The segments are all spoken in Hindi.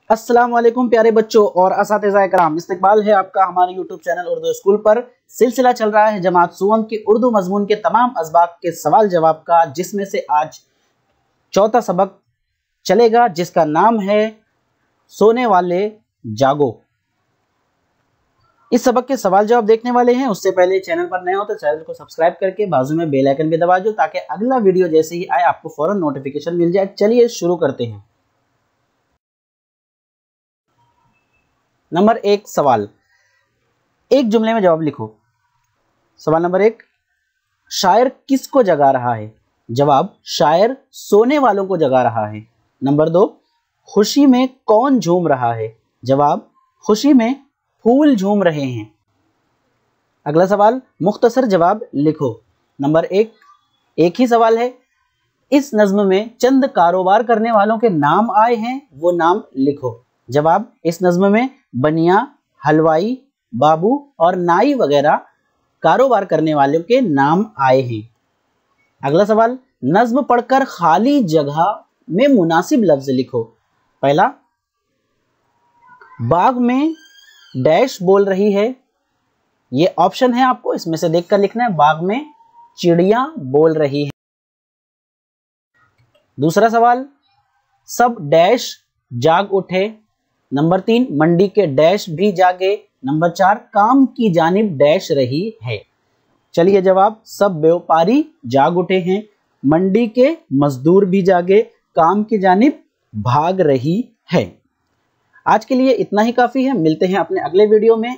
अस्सलाम वालेकुम प्यारे बच्चों और असातिज़ा इकराम, इस्तकबाल है आपका हमारे यूट्यूब चैनल उर्दू स्कूल पर। सिलसिला चल रहा है जमात सुवम के उर्दू मजमून के तमाम असबाक के सवाल जवाब का, जिसमें से आज चौथा सबक चलेगा जिसका नाम है सोने वाले जागो। इस सबक के सवाल जवाब देखने वाले हैं उससे पहले चैनल पर नए हो तो चैनल को सब्सक्राइब करके बाजू में बेल आइकन भी दबा दो ताकि अगला वीडियो जैसे ही आए आपको फौरन नोटिफिकेशन मिल जाए। चलिए शुरू करते हैं। नंबर 1 सवाल, एक जुमले में जवाब लिखो। सवाल नंबर 1, शायर किसको जगा रहा है? जवाब, शायर सोने वालों को जगा रहा है। नंबर 2, खुशी में कौन झूम रहा है? जवाब, खुशी में फूल झूम रहे हैं। अगला सवाल, मुख्तसर जवाब लिखो। नंबर 1, एक ही सवाल है। इस नज्म में चंद कारोबार करने वालों के नाम आए हैं, वो नाम लिखो। जवाब, इस नज्म में बनिया, हलवाई, बाबू और नाई वगैरह कारोबार करने वालों के नाम आए हैं। अगला सवाल, नज्म पढ़कर खाली जगह में मुनासिब लफ्ज लिखो। पहला, बाग में डैश बोल रही है। ये ऑप्शन है, आपको इसमें से देखकर लिखना है। बाग में चिड़िया बोल रही है। दूसरा सवाल, सब डैश जाग उठे। नंबर 3, मंडी के डैश भी जागे। नंबर 4, काम की जानिब डैश रही है। चलिए जवाब, सब व्यापारी जाग उठे हैं, मंडी के मजदूर भी जागे, काम की जानिब भाग रही है। आज के लिए इतना ही काफी है। मिलते हैं अपने अगले वीडियो में।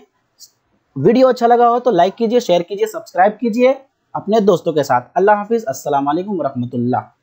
वीडियो अच्छा लगा हो तो लाइक कीजिए, शेयर कीजिए, सब्सक्राइब कीजिए अपने दोस्तों के साथ। अल्लाह हाफिज। अस्सलाम वालेकुम रहमतुल्लाह।